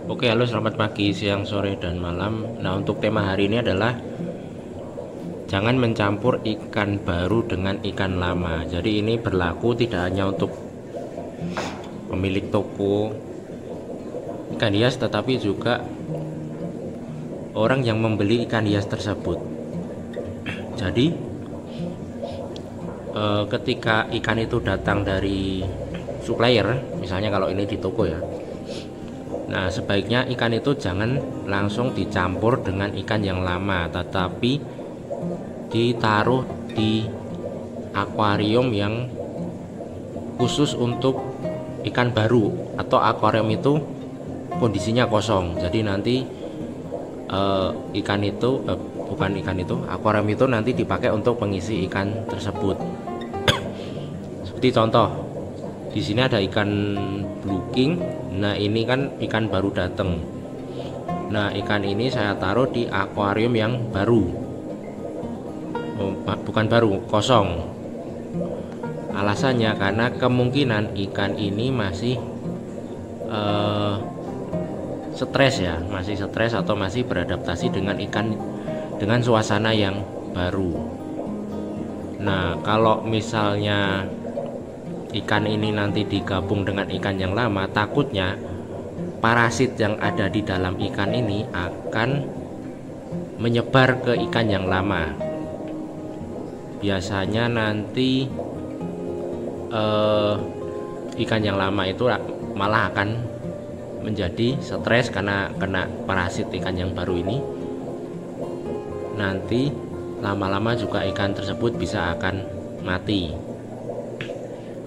Oke, halo, selamat pagi, siang, sore, dan malam. Nah, untuk tema hari ini adalah jangan mencampur ikan baru dengan ikan lama. Jadi ini berlaku tidak hanya untuk pemilik toko ikan hias, tetapi juga orang yang membeli ikan hias tersebut. Jadi ketika ikan itu datang dari supplier, misalnya kalau ini di toko ya. Nah, sebaiknya ikan itu jangan langsung dicampur dengan ikan yang lama, tetapi ditaruh di akuarium yang khusus untuk ikan baru, atau akuarium itu kondisinya kosong. Jadi nanti ikan itu bukan ikan itu, akuarium itu nanti dipakai untuk pengisi ikan tersebut. Seperti contoh, di sini ada ikan blue king. Nah, ini kan ikan baru datang. Nah, ikan ini saya taruh di akuarium yang baru. Bukan baru, kosong. Alasannya karena kemungkinan ikan ini masih stres ya, masih stres atau masih beradaptasi dengan suasana yang baru. Nah, kalau misalnya ikan ini nanti digabung dengan ikan yang lama, takutnya parasit yang ada di dalam ikan ini akan menyebar ke ikan yang lama. Biasanya nanti ikan yang lama itu malah akan menjadi stres karena kena parasit ikan yang baru ini. Nanti lama-lama juga ikan tersebut bisa akan mati.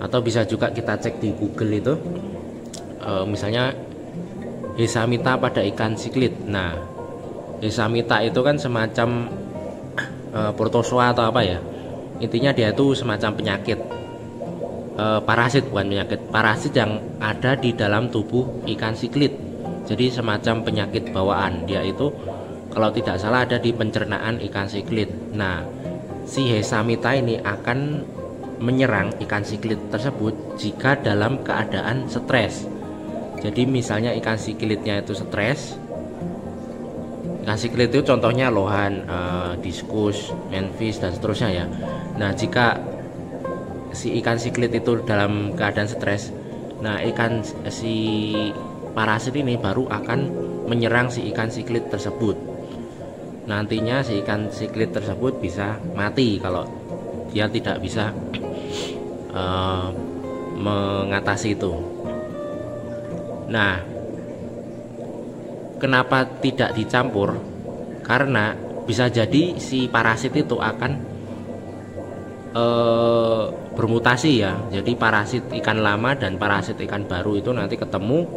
Atau bisa juga kita cek di Google itu, misalnya Hesamita pada ikan siklit. Nah, Hesamita itu kan semacam protozoa atau apa ya, intinya dia itu semacam penyakit, parasit, bukan penyakit, parasit yang ada di dalam tubuh ikan siklit. Jadi semacam penyakit bawaan. Dia itu kalau tidak salah ada di pencernaan ikan siklit. Nah, si Hesamita ini akan menyerang ikan siklit tersebut jika dalam keadaan stres. Jadi misalnya ikan siklitnya itu stres, ikan siklit itu contohnya lohan, diskus, manfish, dan seterusnya ya. Nah, jika si ikan siklit itu dalam keadaan stres, nah si parasit ini baru akan menyerang si ikan siklit tersebut. Nantinya si ikan siklit tersebut bisa mati kalau dia tidak bisa mengatasi itu. Nah, kenapa tidak dicampur? Karena bisa jadi si parasit itu akan bermutasi ya. Jadi parasit ikan lama dan parasit ikan baru itu nanti ketemu,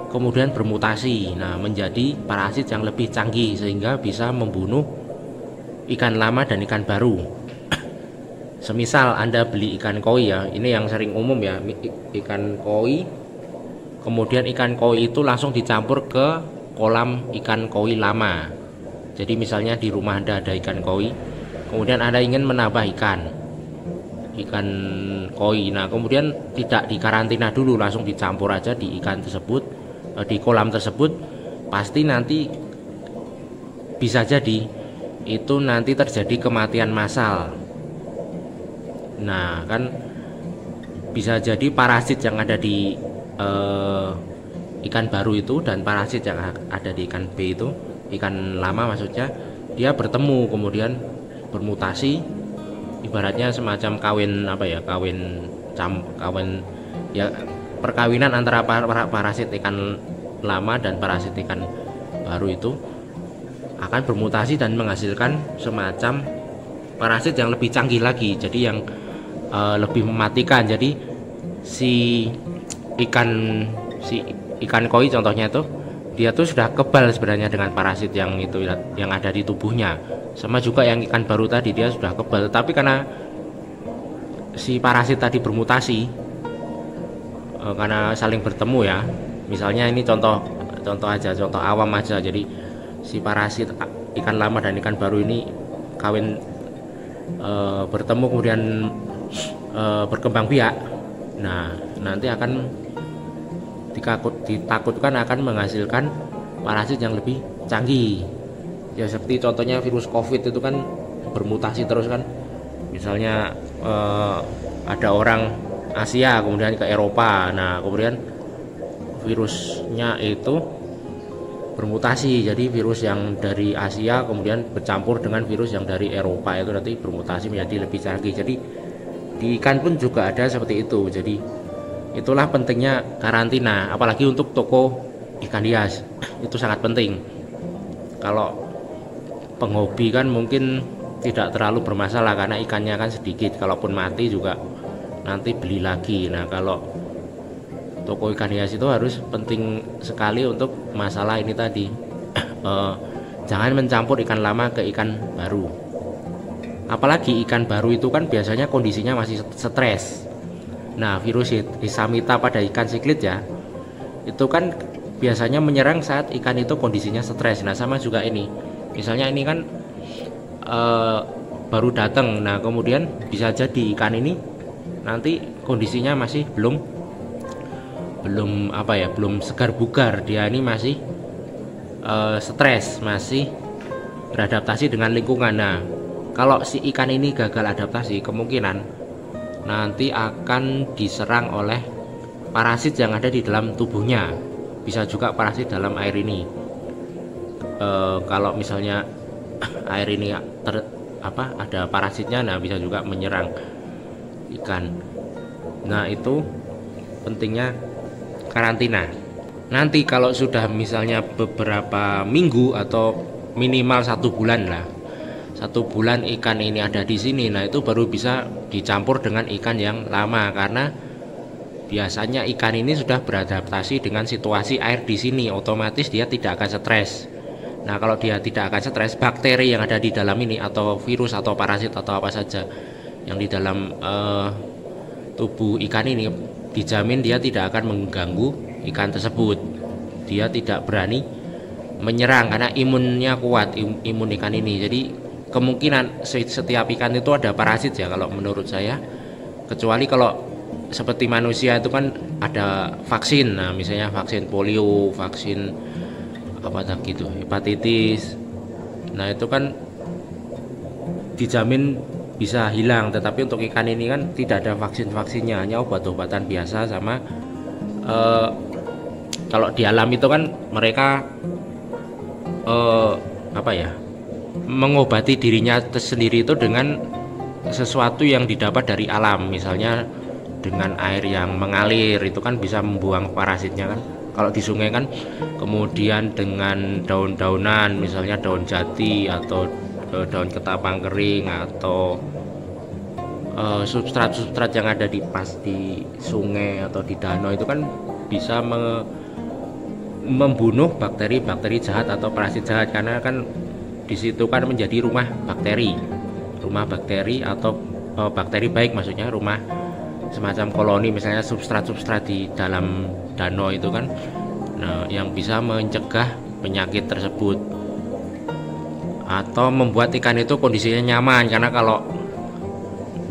kemudian bermutasi. Nah, menjadi parasit yang lebih canggih sehingga bisa membunuh ikan lama dan ikan baru. Semisal Anda beli ikan koi ya, ini yang sering umum ya, ikan koi, kemudian ikan koi itu langsung dicampur ke kolam ikan koi lama. Jadi misalnya di rumah Anda ada ikan koi, kemudian Anda ingin menambah ikan koi. Nah, kemudian tidak dikarantina dulu, langsung dicampur aja di ikan tersebut, di kolam tersebut, pasti nanti bisa jadi itu nanti terjadi kematian massal. Nah, kan bisa jadi parasit yang ada di ikan baru itu dan parasit yang ada di ikan B itu, ikan lama maksudnya, dia bertemu kemudian bermutasi, ibaratnya semacam kawin apa ya, kawin ya, perkawinan antara parasit ikan lama dan parasit ikan baru itu akan bermutasi dan menghasilkan semacam parasit yang lebih canggih lagi, jadi yang lebih mematikan. Jadi si ikan koi contohnya itu, dia tuh sudah kebal sebenarnya dengan parasit yang itu yang ada di tubuhnya. Sama juga yang ikan baru tadi, dia sudah kebal, tapi karena si parasit tadi bermutasi, karena saling bertemu ya. Misalnya ini contoh awam aja. Jadi si parasit ikan lama dan ikan baru ini kawin, bertemu kemudian berkembang biak. Nah, nanti akan ditakutkan akan menghasilkan parasit yang lebih canggih. Ya seperti contohnya virus COVID itu kan bermutasi terus kan. Misalnya ada orang Asia kemudian ke Eropa. Nah, kemudian virusnya itu bermutasi. Jadi virus yang dari Asia kemudian bercampur dengan virus yang dari Eropa itu nanti bermutasi menjadi lebih canggih. Jadi di ikan pun juga ada seperti itu. Jadi itulah pentingnya karantina, apalagi untuk toko ikan hias. Itu sangat penting. Kalau penghobi kan mungkin tidak terlalu bermasalah karena ikannya kan sedikit, kalaupun mati juga nanti beli lagi. Nah, kalau toko ikan hias itu harus penting sekali untuk masalah ini tadi. Jangan mencampur ikan lama ke ikan baru. Apalagi ikan baru itu kan biasanya kondisinya masih stres. Nah, virus Hisamita pada ikan siklit ya, itu kan biasanya menyerang saat ikan itu kondisinya stres. Nah, sama juga ini. Misalnya ini kan baru datang. Nah, kemudian bisa jadi ikan ini nanti kondisinya masih belum segar bugar. Dia ini masih stres, masih beradaptasi dengan lingkungan. Nah, kalau si ikan ini gagal adaptasi, kemungkinan nanti akan diserang oleh parasit yang ada di dalam tubuhnya. Bisa juga parasit dalam air ini. Kalau misalnya air ini ada parasitnya, nah bisa juga menyerang ikan. Nah, itu pentingnya karantina. Nanti kalau sudah misalnya beberapa minggu atau minimal 1 bulan lah, 1 bulan ikan ini ada di sini, nah itu baru bisa dicampur dengan ikan yang lama, karena biasanya ikan ini sudah beradaptasi dengan situasi air di sini, otomatis dia tidak akan stres. Nah, kalau dia tidak akan stres, bakteri yang ada di dalam ini atau virus atau parasit atau apa saja yang di dalam tubuh ikan ini, dijamin dia tidak akan mengganggu ikan tersebut. Dia tidak berani menyerang karena imunnya kuat, imun ikan ini. Jadi kemungkinan setiap ikan itu ada parasit ya kalau menurut saya, kecuali kalau seperti manusia itu kan ada vaksin. Nah, misalnya vaksin polio, vaksin apa tadi itu, hepatitis. Nah, itu kan dijamin bisa hilang, tetapi untuk ikan ini kan tidak ada vaksinnya, hanya obat-obatan biasa. Sama kalau di alam itu kan mereka mengobati dirinya sendiri itu dengan sesuatu yang didapat dari alam. Misalnya dengan air yang mengalir itu kan bisa membuang parasitnya kan, kalau di sungai kan. Kemudian dengan daun-daunan, misalnya daun jati atau daun ketapang kering atau substrat-substrat yang ada di sungai atau di danau itu kan bisa membunuh bakteri-bakteri jahat atau parasit jahat, karena kan di situ kan menjadi rumah bakteri atau bakteri baik, maksudnya rumah semacam koloni, misalnya substrat-substrat di dalam danau itu kan, nah, yang bisa mencegah penyakit tersebut atau membuat ikan itu kondisinya nyaman. Karena kalau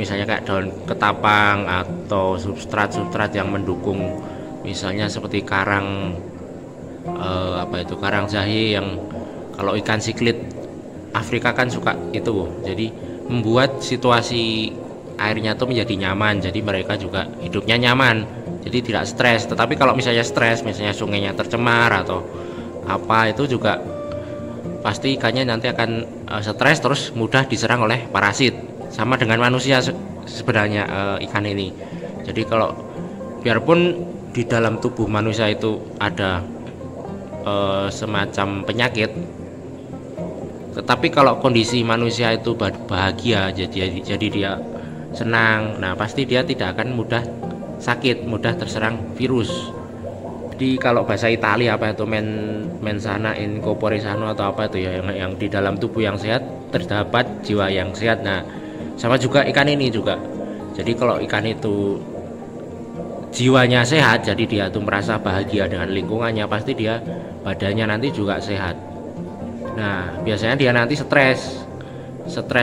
misalnya kayak daun ketapang atau substrat-substrat yang mendukung, misalnya seperti karang karang jahe, yang kalau ikan siklit Afrika kan suka itu, jadi membuat situasi airnya tuh menjadi nyaman, jadi mereka juga hidupnya nyaman, jadi tidak stres. Tetapi kalau misalnya stres, misalnya sungainya tercemar atau apa, itu juga pasti ikannya nanti akan stres, terus mudah diserang oleh parasit. Sama dengan manusia sebenarnya ikan ini. Jadi kalau biarpun di dalam tubuh manusia itu ada semacam penyakit, tetapi kalau kondisi manusia itu bahagia, jadi dia senang, nah pasti dia tidak akan mudah sakit, mudah terserang virus. Jadi kalau bahasa Italia apa itu mensana in corpore sano atau apa itu ya, yang di dalam tubuh yang sehat terdapat jiwa yang sehat. Nah, sama juga ikan ini juga. Jadi kalau ikan itu jiwanya sehat, jadi dia tuh merasa bahagia dengan lingkungannya, pasti dia badannya nanti juga sehat. Nah, biasanya dia nanti stres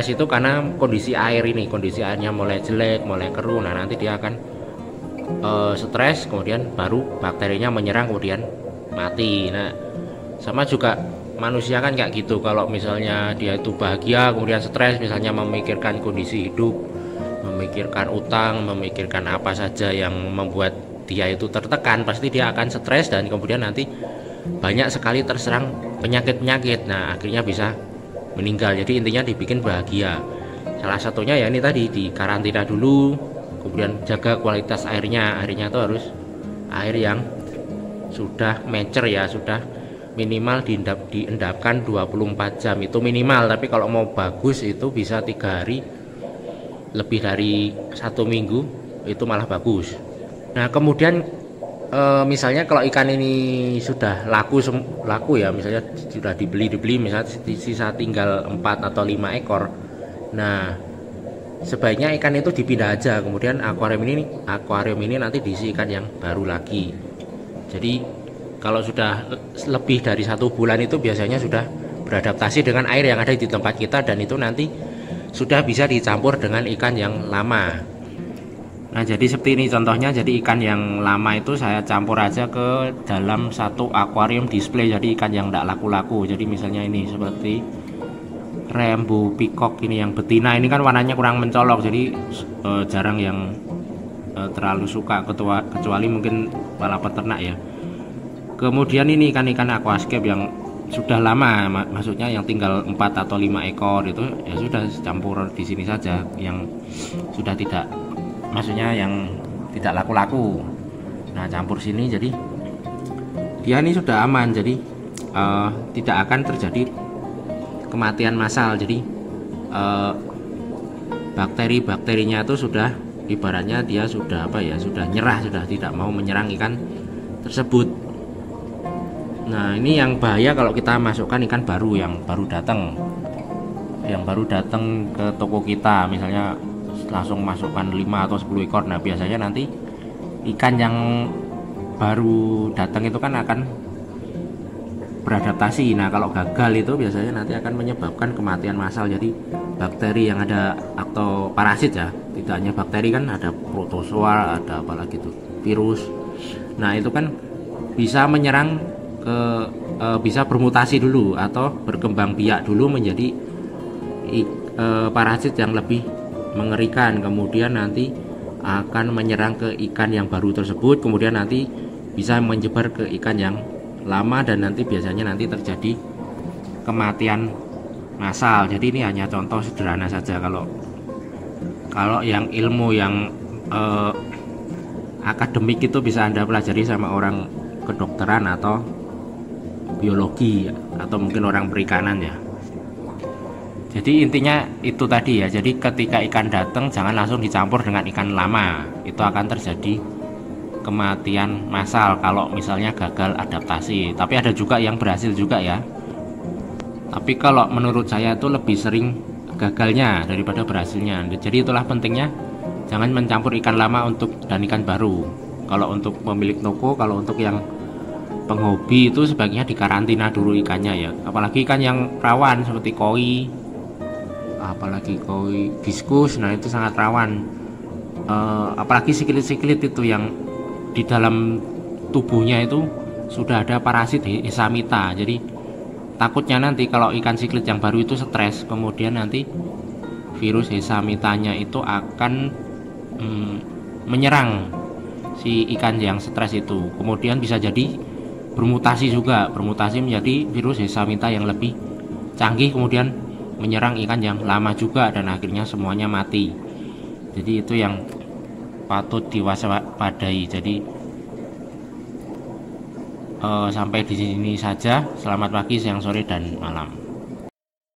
itu karena kondisi air ini, kondisi airnya mulai jelek, mulai keruh. Nah, nanti dia akan stres, kemudian baru bakterinya menyerang kemudian mati. Nah, sama juga manusia kan kayak gitu. Kalau misalnya dia itu bahagia kemudian stres, misalnya memikirkan kondisi hidup, memikirkan utang, memikirkan apa saja yang membuat dia itu tertekan, pasti dia akan stres dan kemudian nanti banyak sekali terserang penyakit-penyakit. Nah, akhirnya bisa meninggal. Jadi intinya dibikin bahagia. Salah satunya ya ini tadi, di karantina dulu, kemudian jaga kualitas airnya. Airnya itu harus air yang sudah mature ya, sudah minimal diendapkan 24 jam itu minimal. Tapi kalau mau bagus itu bisa 3 hari, lebih dari 1 minggu itu malah bagus. Nah, kemudian misalnya kalau ikan ini sudah laku ya, misalnya sudah dibeli misalnya sisa tinggal 4 atau 5 ekor. Nah, sebaiknya ikan itu dipindah aja, kemudian akuarium ini nanti diisi ikan yang baru lagi. Jadi kalau sudah lebih dari 1 bulan itu biasanya sudah beradaptasi dengan air yang ada di tempat kita, dan itu nanti sudah bisa dicampur dengan ikan yang lama. Nah, jadi seperti ini contohnya. Jadi ikan yang lama itu saya campur aja ke dalam satu akuarium display, jadi ikan yang tidak laku-laku. Jadi misalnya ini seperti rainbow peacock ini yang betina, ini kan warnanya kurang mencolok, jadi jarang yang terlalu suka, kecuali mungkin para peternak ya. Kemudian ini ikan-ikan aquascape yang sudah lama, maksudnya yang tinggal 4 atau 5 ekor itu ya sudah campur di sini saja, yang sudah tidak, maksudnya yang tidak laku-laku. Nah, campur sini, jadi dia ini sudah aman, jadi tidak akan terjadi kematian massal. Jadi bakteri-bakterinya itu sudah, ibaratnya dia sudah sudah nyerah, sudah tidak mau menyerang ikan tersebut. Nah, ini yang bahaya kalau kita masukkan ikan baru yang baru datang ke toko kita, misalnya langsung masukkan 5 atau 10 ekor. Nah, biasanya nanti ikan yang baru datang itu kan akan beradaptasi. Nah, kalau gagal itu biasanya nanti akan menyebabkan kematian massal. Jadi bakteri yang ada, atau parasit ya, tidak hanya bakteri, kan ada protozoa, ada apalagi itu virus. Nah, itu kan bisa menyerang bisa bermutasi dulu atau berkembang biak dulu menjadi parasit yang lebih mengerikan, kemudian nanti akan menyerang ke ikan yang baru tersebut, kemudian nanti bisa menyebar ke ikan yang lama, dan nanti biasanya nanti terjadi kematian massal. Jadi ini hanya contoh sederhana saja. Kalau yang ilmu yang akademik itu bisa Anda pelajari sama orang kedokteran atau biologi, atau mungkin orang perikanan ya. Jadi intinya itu tadi ya. Jadi ketika ikan datang jangan langsung dicampur dengan ikan lama, itu akan terjadi kematian massal kalau misalnya gagal adaptasi. Tapi ada juga yang berhasil juga ya. Tapi kalau menurut saya itu lebih sering gagalnya daripada berhasilnya. Jadi itulah pentingnya jangan mencampur ikan lama dan ikan baru. Kalau untuk pemilik toko, kalau untuk yang penghobi itu sebaiknya dikarantina dulu ikannya ya. Apalagi ikan yang rawan seperti koi, apalagi koi viskus, nah itu sangat rawan. Apalagi siklit-siklit itu yang di dalam tubuhnya itu sudah ada parasit Hesamita. Jadi takutnya nanti kalau ikan siklit yang baru itu stres, kemudian nanti virus Hesamitanya itu akan menyerang si ikan yang stres itu, kemudian bisa jadi bermutasi menjadi virus Hesamita yang lebih canggih, kemudian menyerang ikan yang lama juga, dan akhirnya semuanya mati. Jadi itu yang patut diwaspadai. Jadi sampai di sini saja. Selamat pagi, siang, sore, dan malam.